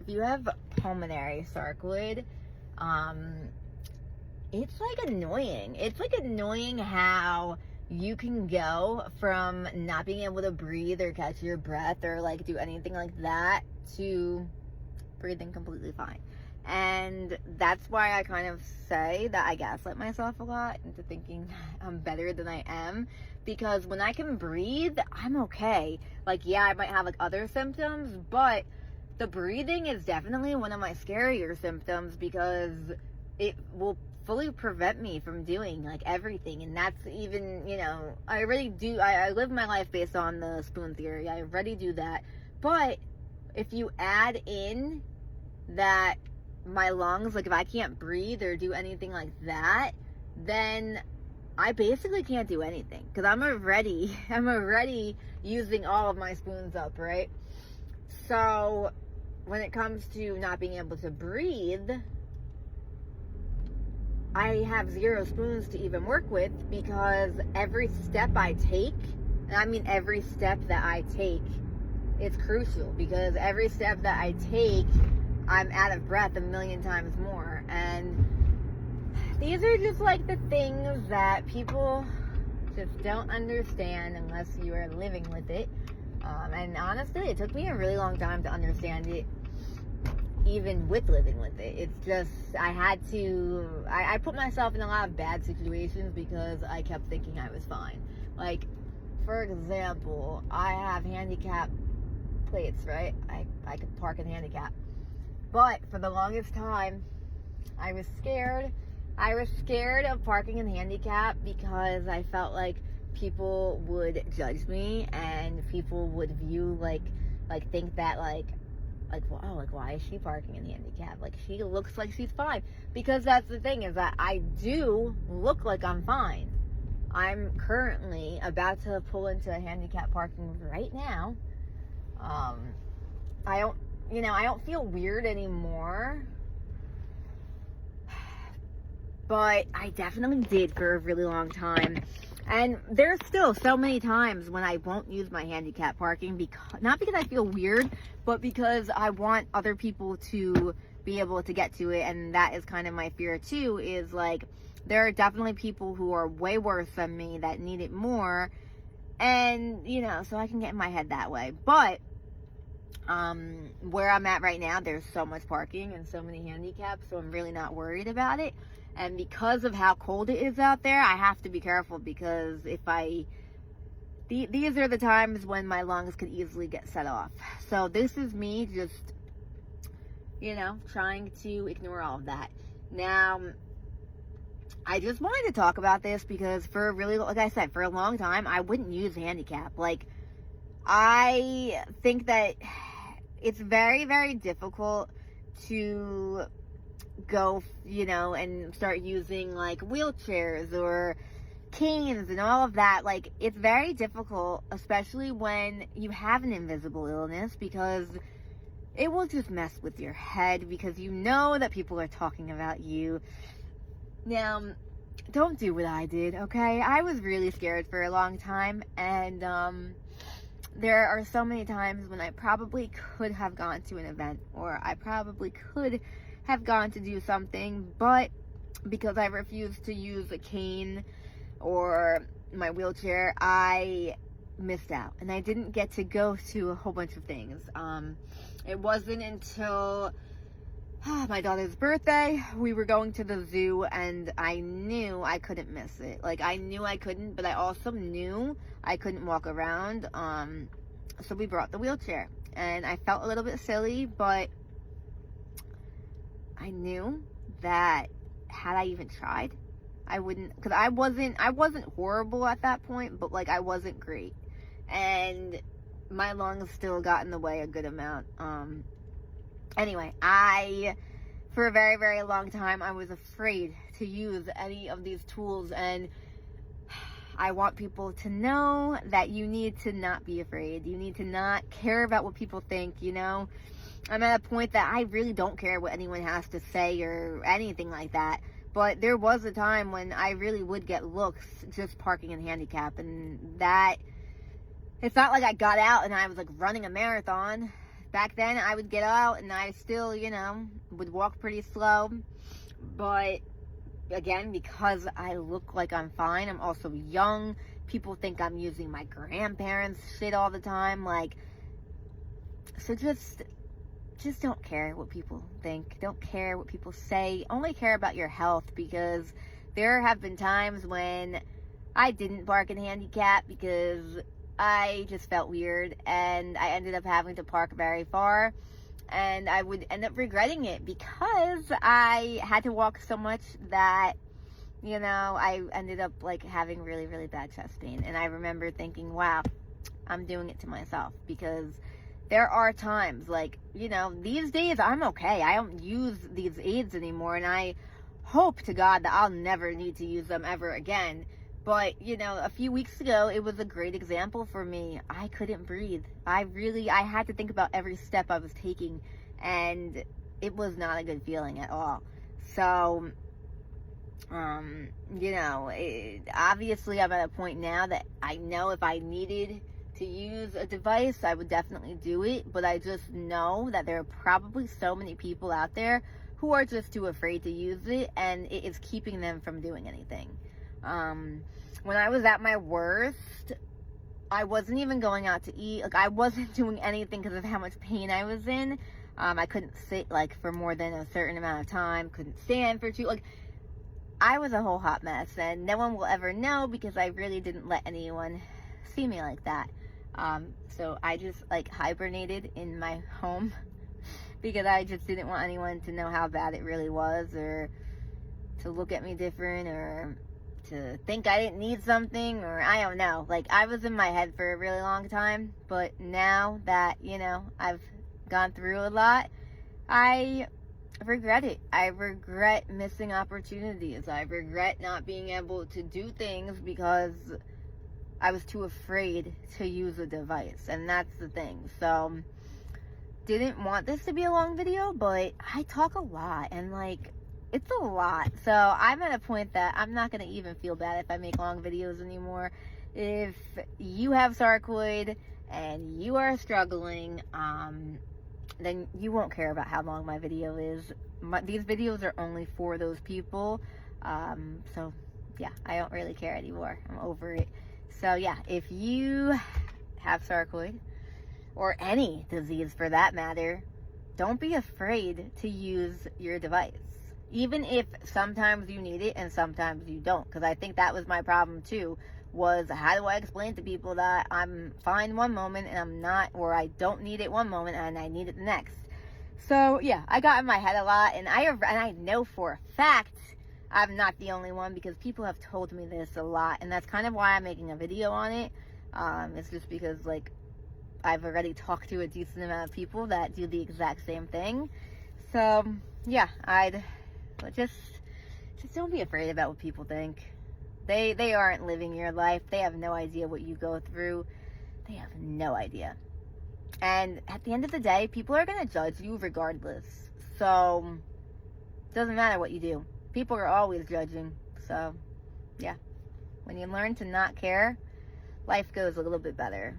you have pulmonary sarcoid, it's like annoying. It's like annoying how you can go from not being able to breathe or catch your breath or like do anything like that to breathing completely fine. And that's why I kind of say that I gaslight myself a lot into thinking that I'm better than I am, because when I can breathe, I'm okay. Like, yeah, I might have like other symptoms, but the breathing is definitely one of my scarier symptoms because it will fully prevent me from doing like everything. And that's even, I already do, I live my life based on the spoon theory. I already do that. But if you add in that my lungs, like if I can't breathe or do anything like that, then I basically can't do anything because I'm already using all of my spoons up, right? So when it comes to not being able to breathe, I have 0 spoons to even work with, because every step I take, and I mean every step that I take, it's crucial, because every step that I take, I'm out of breath a million times more. And these are just like the things that people just don't understand unless you are living with it. And honestly, it took me a really long time to understand it, even with living with it. It's just, I put myself in a lot of bad situations because I kept thinking I was fine. Like, for example, I have handicap plates, right? I could park in handicap. But for the longest time, I was scared. I was scared of parking in handicap because I felt like people would judge me and people would view think that wow, like why is she parking in handicap? Like, she looks like she's fine. Because that's the thing, is that I do look like I'm fine. I'm currently about to pull into a handicap parking right now. I don't feel weird anymore. But I definitely did for a really long time. And there's still so many times when I won't use my handicap parking, not because I feel weird, but because I want other people to be able to get to it. And that is kind of my fear too, is like, there are definitely people who are way worse than me that need it more. And, so I can get in my head that way. But where I'm at right now, there's so much parking and so many handicaps, so I'm really not worried about it. And because of how cold it is out there, I have to be careful, because these are the times when my lungs could easily get set off. So this is me just, trying to ignore all of that. Now, I just wanted to talk about this because like I said, for a long time, I wouldn't use handicap. Like, I think that it's very, very difficult to go, and start using like wheelchairs or canes and all of that. Like, it's very difficult, especially when you have an invisible illness, because it will just mess with your head, because that people are talking about you. Now, don't do what I did, okay? I was really scared for a long time, and there are so many times when I probably could have gone to an event, or I probably could have gone to do something, but because I refused to use a cane or my wheelchair, I missed out, and I didn't get to go to a whole bunch of things. It wasn't until my daughter's birthday, we were going to the zoo, and I knew I couldn't miss it. Like, I knew I couldn't, but I also knew I couldn't walk around. So we brought the wheelchair, and I felt a little bit silly, but I knew that had I even tried, I wouldn't, because I wasn't horrible at that point, but like, I wasn't great, and my lungs still got in the way a good amount. Anyway, for a very, very long time, I was afraid to use any of these tools, and I want people to know that you need to not be afraid. You need to not care about what people think, I'm at a point that I really don't care what anyone has to say or anything like that. But there was a time when I really would get looks just parking in handicap, and that, it's not like I got out and I was like running a marathon. back then I would get out and I still, would walk pretty slow. But again, because I look like I'm fine, I'm also young. People think I'm using my grandparents' shit all the time. Like, so just don't care what people think. Don't care what people say. Only care about your health, because there have been times when I didn't park in handicap because I just felt weird, and I ended up having to park very far, and I would end up regretting it because I had to walk so much that, I ended up like having really, really bad chest pain. And I remember thinking, wow, I'm doing it to myself, because there are times like, these days I'm okay. I don't use these aids anymore, and I hope to God that I'll never need to use them ever again. But, a few weeks ago, it was a great example for me. I couldn't breathe. I had to think about every step I was taking, and it was not a good feeling at all. So, obviously I'm at a point now that I know if I needed to use a device, I would definitely do it. But I just know that there are probably so many people out there who are just too afraid to use it, and it is keeping them from doing anything. When I was at my worst, I wasn't even going out to eat. Like, I wasn't doing anything because of how much pain I was in. I couldn't sit like for more than a certain amount of time. Couldn't stand for like, I was a whole hot mess, and no one will ever know because I really didn't let anyone see me like that. So I just like hibernated in my home because I just didn't want anyone to know how bad it really was, or to look at me different, or to think I didn't need something, or I don't know. Like, I was in my head for a really long time, but now that, I've gone through a lot, I regret it. I regret missing opportunities. I regret not being able to do things because I was too afraid to use a device, and that's the thing. So, didn't want this to be a long video, but I talk a lot, and like, it's a lot. So I'm at a point that I'm not going to even feel bad if I make long videos anymore. If you have sarcoid and you are struggling, then you won't care about how long my video is. These videos are only for those people. So yeah, I don't really care anymore. I'm over it. So yeah, if you have sarcoid, or any disease for that matter, don't be afraid to use your device. Even if sometimes you need it and sometimes you don't. Because I think that was my problem too, was how do I explain to people that I'm fine one moment and I'm not, or I don't need it one moment and I need it the next. So yeah, I got in my head a lot, and I know for a fact I'm not the only one, because people have told me this a lot, and that's kind of why I'm making a video on it. It's just because like I've already talked to a decent amount of people that do the exact same thing. So yeah, just don't be afraid about what people think. They aren't living your life. They have no idea what you go through. They have no idea. And at the end of the day, people are going to judge you regardless. So it doesn't matter what you do. People are always judging. So yeah, when you learn to not care, life goes a little bit better.